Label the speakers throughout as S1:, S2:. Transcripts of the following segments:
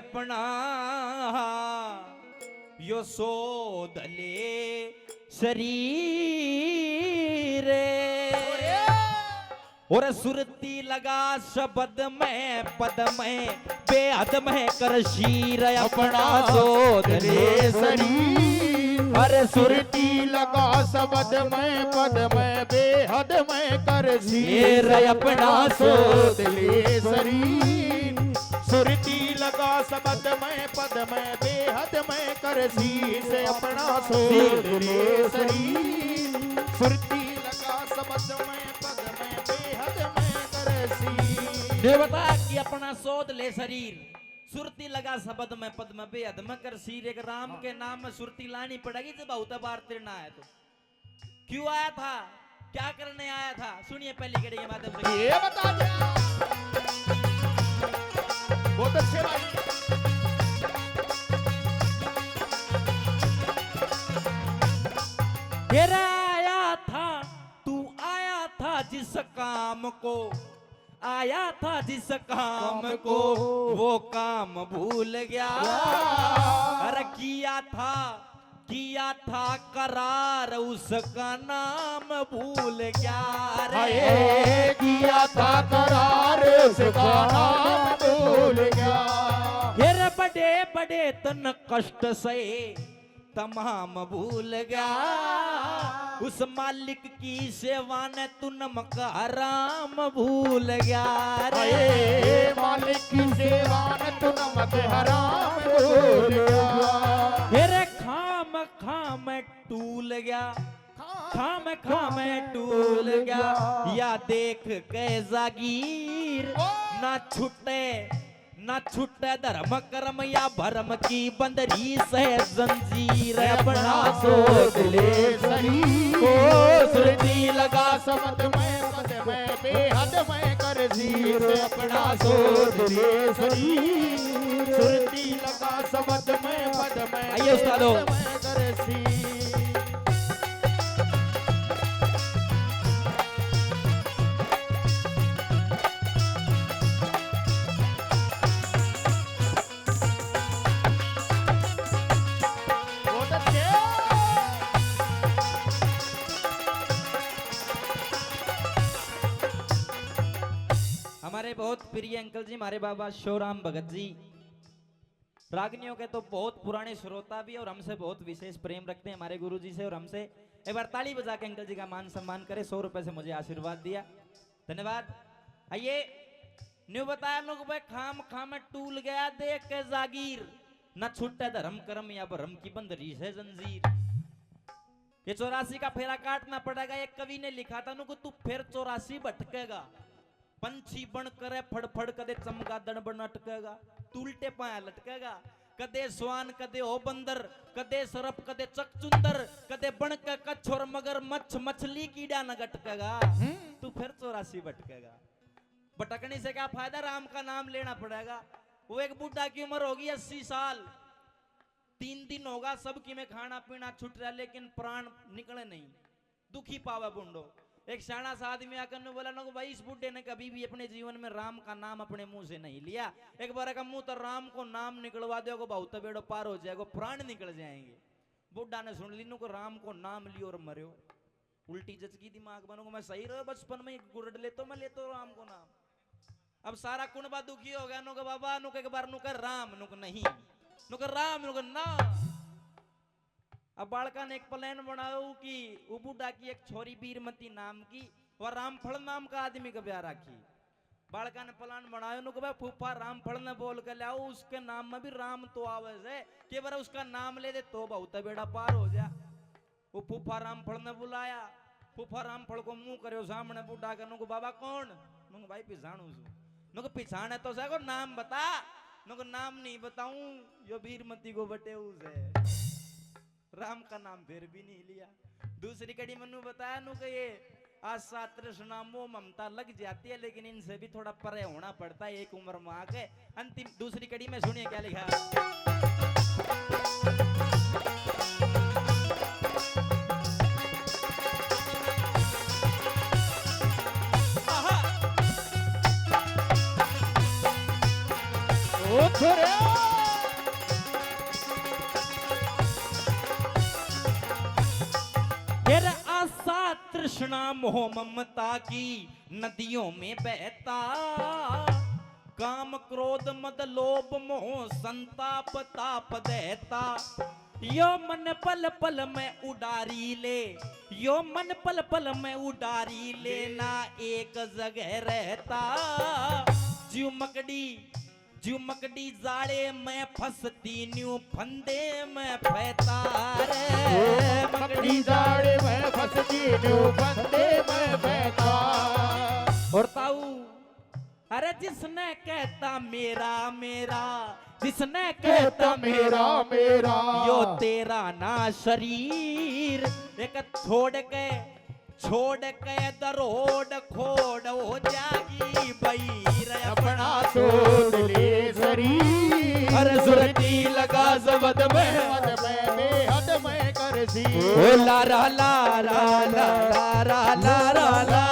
S1: अपना यो शोध ले शरीर और सुरती लगा शब्द में पद में बेहद में कर शीर अपना शोध ले शरीर।
S2: अरे सुरती लगा शब्द में पद में बेहद में कर
S1: शीर अपना शोध
S2: ले शरीर। सुरती लगा शब्द में पद में बेहद में कर शीर अपना शोध ले शरीर। सुरती लगा शब्द में पद में बेहद में कर शीर।
S1: ने बता कि अपना शोध ले शरीर। सुरती लगा शब्द में पद में बेहद में कर शीर। एक राम के नाम में सुरती लानी पड़ेगी जब बहुत बार तेरना आया तो। क्यों आया था, क्या करने आया था, सुनिए पहली कड़ी के माध्यम से।
S2: ये बता दिया बहुत अच्छे भाई।
S1: तेरा आया था, तू आया था जिस काम को, आया था जिस काम को वो काम भूल गया। अरे किया था करार उसका नाम भूल गया।
S2: अरे किया था करार उसका नाम भूल गया।
S1: फिर बड़े बड़े तन कष्ट सहे तमाम भूल गया। उस मालिक की सेवा ने तू नमक हराम भूल गया।
S2: अरे मालिक की सेवा ने तू नमक हराम भूल गया।
S1: फिर खाम खाम टूल गया, खाम खाम टूल गया। या देख के जागीर ना छुटे धर्म कर्म या भरम की बंदरी से जंजीर। अपना शोध ले शरीर। ओ सुरती लगा
S2: शब्द में पद में बेहद में कर शीर अपना शोध ले शरीर। सुरती लगा शब्द में पद में
S1: आइए उस्तादों।
S2: बेहद में कर शीर।
S1: हमारे बहुत प्रिय अंकल जी, हमारे बाबा शिवराम भगत जी, रागनियों के तो बहुत पुराने श्रोता भी और हमसे बहुत विशेष प्रेम रखते हैं हमारे गुरु जी से। और हमसे एक बार ताली बजा के अंकल जी का मान सम्मान करे। 100 रुपए से मुझे आशीर्वाद दिया, धन्यवाद। आइए न्यू बताया लोग भाई खाम खाम टूल गया देख के जागीर। न छुट्टे धर्म कर्म या भरम की बंदरी से जंजीर। ये 84 का फेरा काटना पड़ेगा। एक कवि ने लिखा था नुको तू फिर 84 भटकेगा। पंछी बन करे फड़फड़ कदे चमगादड़ बन अटकेगा। तू उल्टे पाया लटकेगा। कदे स्वान कदे हो बंदर, कदे सरप कदे चकचुंदर, कदे बन के कच्छ और मगर मच्छ मछली कीड़ा न गटकेगा। तू फिर 84 भटकेगा। भटकने से क्या फायदा, राम का नाम लेना पड़ेगा। वो एक बुढ़ा की उम्र होगी 80 साल। 3 दिन होगा सबकी में खाना पीना छूट रहा लेकिन प्राण निकले नहीं। दुखी पावा बुंडो। एक शाना सा आदमी आकर ने बोला ना भाई इस बुड्ढे ने कभी भी अपने जीवन में राम का नाम अपने मुंह से नहीं लिया। एक बार का मुंह तो राम को नाम निकलवा दो बहुत बेड़ो पार हो जाएगा, प्राण निकल जाएंगे। बुड्ढा ने सुन ली को राम को नाम लियो और मरियो। उल्टी जचकी दिमाग बनो मैं सही रहो बचपन में गुरड लेतो मैं लेतो राम को नाम। अब सारा कुनबा दुखी हो गया नुक बाबा नुक एक बार नुक राम नुक नहीं नुक राम नुक ना। अब बालका ने एक प्लान बनाया कि वो बुढ़ा की एक छोरी बीरमती नाम की और रामफल नाम का आदमी का ब्याह राखी। बालका ने प्लान बनाया नुक भाई फूफा रामफल ने बोल कर लाओ उसके नाम में भी राम तो आवे से कि बार उसका नाम ले दे तो बहुत बेड़ा पार हो जा। वो फूफा रामफल ने बुलाया। फूफा रामफल को मुंह करो सामने बुढ़ा का नुक बाबा कौन नुक भाई पिछाणू नुक पिछाने तो सको नाम बता नुक नाम नहीं बताऊं यो बीरमती को बटे उसे राम का नाम फिर भी नहीं लिया। दूसरी कड़ी मनु बताया नु कि ये आशा तृष्णा मोह ममता लग जाती है लेकिन इनसे भी थोड़ा परे होना पड़ता है एक उम्र में आके। अंतिम दूसरी कड़ी में सुनिए क्या लिखा।
S2: ओ
S1: मोह ममता की नदियों में बहता, काम क्रोध मद लोभ मोह संताप ताप देता। यो मन पल पल में उडारी ले, यो मन पल पल में उडारी लेना एक जगह रहता। ज्यू मकड़ी जाड़े में फंसती न्यू फंदे में फैता रे।
S2: मकड़ी जाड़े में फंसती न्यू फंदे में फैता।
S1: और ताऊ अरे जिसने कहता मेरा मेरा, जिसने कहता
S2: मेरा मेरा,
S1: यो तेरा ना शरीर, एक छोड़ के दरोड़ खोड़ हो जागी बईर
S2: अपना सोच ले शरीर।
S1: हर सुरती लगा जबद में
S2: बेहद में कर सी।
S1: ला ला ला ला ला ला ला ला ला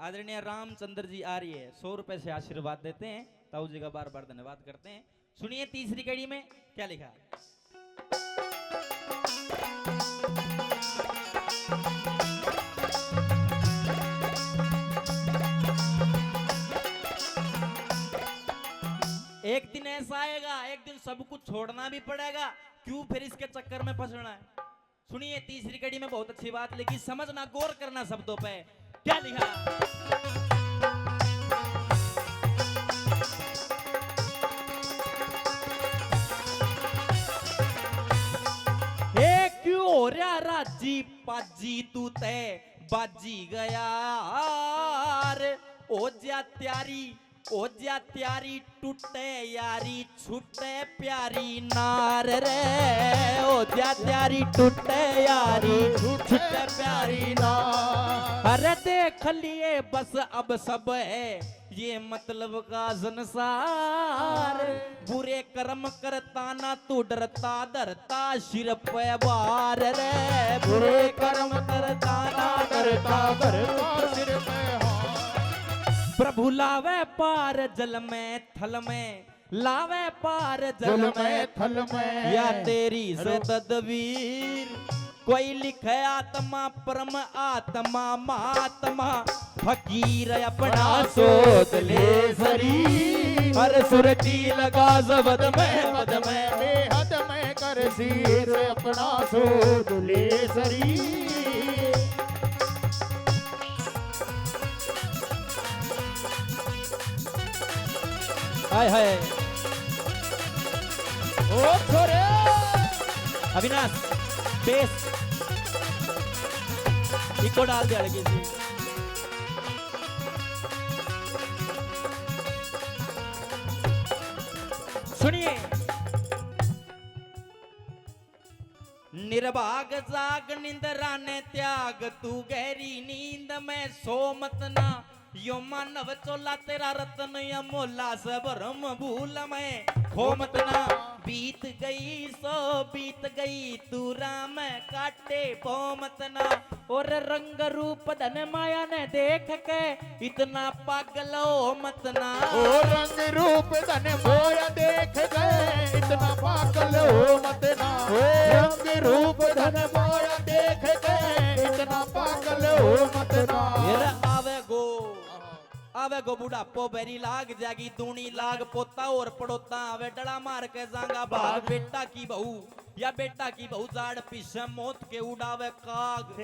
S1: आदरणीय रामचंद्र जी आर्य 100 रुपए से आशीर्वाद देते हैं। ताऊ जी का बार बार धन्यवाद करते हैं। सुनिए तीसरी कड़ी में क्या लिखा। एक दिन ऐसा आएगा, एक दिन सब कुछ छोड़ना भी पड़ेगा, क्यों फिर इसके चक्कर में फंसना है। सुनिए तीसरी कड़ी में बहुत अच्छी बात लिखी, समझना गौर करना शब्दों पे। क्या लिखा। क्यों हो रहा राजी पाजी तू ते बाजी गया रे। ओ जा त्यारी टूटे यारी छूटे प्यारी नार रे। ओ जा त्यारी टूटे यारी छूटे प्यारी नार। अरे देख लिए बस अब सब है ये मतलब का संसार। बुरे कर्म करता ना तू डरता डरता सिर पे वार रे। बुरे कर्म करता ना डरता डरता सिर पे हार। प्रभु लावे पार जल में थल में, लावे पार जल में
S2: थल में।
S1: या तेरी से तदबीर। कोई लिखे आत्मा परम आत्मा महात्मा फकीर अपना सोच ले शरीर। हर सुरती लगा जबद में पद में
S2: बेहद में कर सीर अपना सोच ले शरीर।
S1: हाय हाय
S2: ओ छोरे
S1: अविनाश बेस इको डाल दे हल्की सी। सुनिए निर्भाग जाग निंद्रा ने त्याग तू गहरी नींद में सो मत ना। यो मानव चोला तेरा रतन अमोला सब रम भूल में खो मत ना। बीत गई सो बीत गई तू राम काटे पो मत ना। और रंग रूप धन माया ने देख के इतना पागल हो मत ना।
S2: ओ रंग रूप धन माया देख गए इतना पागल हो मत ना। रंग रूप धन माया देख गए इतना पागल हो मत ना।
S1: आवे गो बुढ़ापो बेरी लाग जागी दूनी लाग पोता और पड़ोता आवे डड़ा मार के जांगा भाग। बेटा की बहू या बेटा की बहू जाड़ पीछे मौत के उड़ावे काग।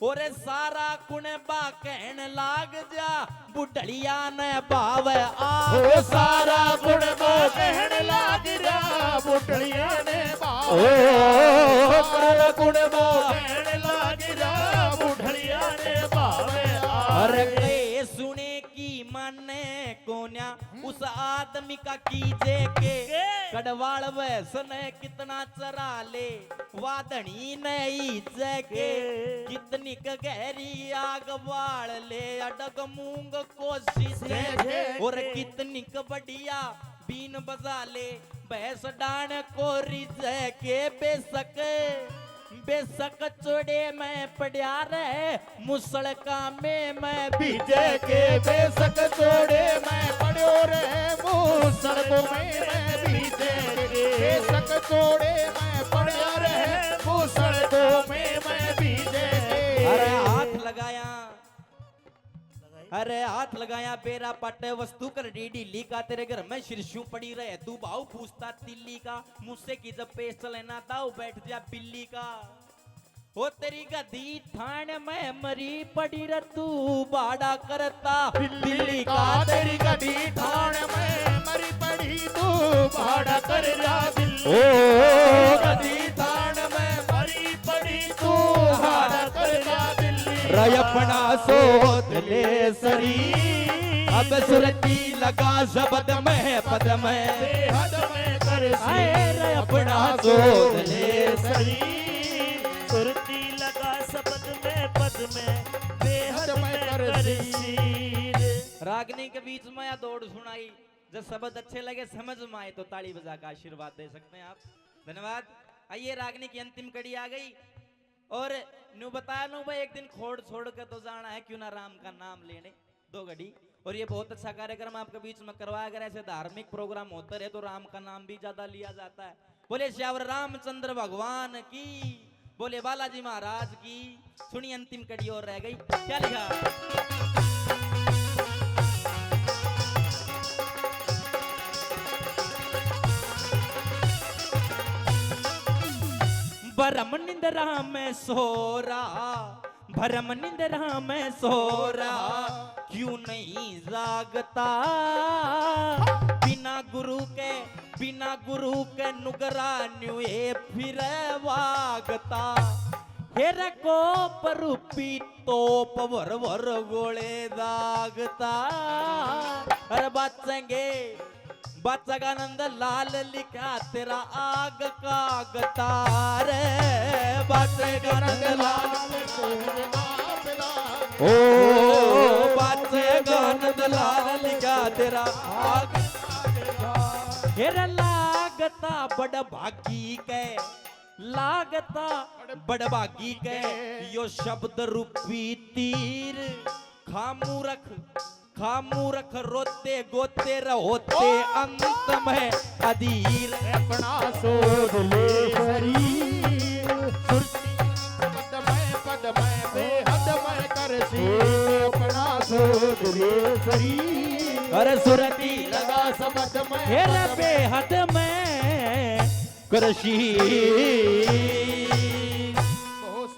S1: और सारा कुने बा कहन लाग जा बुढ़िया ने बावे आ।
S2: सारा कुने बा कहन लाग जा बुढ़िया ने बावे। सारा कुने बा कहन लाग जा बुढ़िया ने बावे।
S1: अरे सुने की माने कोन्या उस आदमी का कीजे के कड़वाड़ वैसन कितना चरा ले वादनी नहीं जगे कितनी गहरी आग बाड़ ले अडग मूंग कोशिश और कितनी बढ़िया बीन बजा ले भैंस डान को रिज के बेशक चोड़े में पड़ा रहे मुसड़ का में मैं
S2: बीजे के बेशक चोड़े में पड़ो रहे मुसड़ को मैं बीजे के बेशक चोड़े में पड़ा रहे मुसड़ को मैं बीजे
S1: अरे हाथ लगाया बेरा पटे वस्तु कर डीडी लीका तेरे घर में शीर्षू पड़ी रहे तू भाव पूछता तिल्ली का मुझसे की जब पेश चले ना दाऊ बैठ जा बिल्ली का वो तेरी गदी थान में मरी पड़ी रे तू बाड़ा करता
S2: बिल्ली का तेरी गदी थान में मरी पड़ी तू बाड़ा कर जा बिल्ली ओ गदी थान में मरी पड़ी तू बाड़ा कर जा बिल्ली अपना सोच ले सरी अब सुरती लगा शब्द में पद में बेहद में कर रे अपना सोच ले सरी
S3: सुरती लगा शब्द में पद में बेहद में कर
S1: रागनी के बीच में या दौड़ सुनाई जब शब्द अच्छे लगे समझ में आए तो ताली बजा का आशीर्वाद दे सकते हैं आप धन्यवाद। आइए रागनी की अंतिम कड़ी आ गई और न्यू बताया नु भाई एक दिन खोड़ छोड़ के तो जाना है क्यों ना राम का नाम लेने 2 घड़ी और ये बहुत अच्छा कार्यक्रम आपके बीच में करवाया अगर ऐसे धार्मिक प्रोग्राम होते रहे तो राम का नाम भी ज्यादा लिया जाता है। बोले श्यावर रामचंद्र भगवान की बोले बालाजी महाराज की। सुनी अंतिम कड़ी और रह गई क्या लिखा भरम निंदरा में सोरा भरम निंदरा में सोरा क्यों नहीं जागता बिना गुरु के नुगरा न्यूए फिर वागता हेर को परूपी तोप वर वर गोले दागता अरे बचेंगे बच्चा नंद लाल लिखा तेरा आग का गतार बच्चा नंद लाल ओ बच्चा नंद लाल लिखा तेरा आग हेरा लागता बड़ भागी के लागता बड़ भागी के यो शब्द रूपी तीर खामूरख रोते गोते रहोते अंत में अधीर
S2: अपना सोच ले सरी पद में बेहद में कर सी अपना सोच ले सरी
S1: अरे सुरती
S2: लगा समझ में
S1: हेरे बेहद में कृषि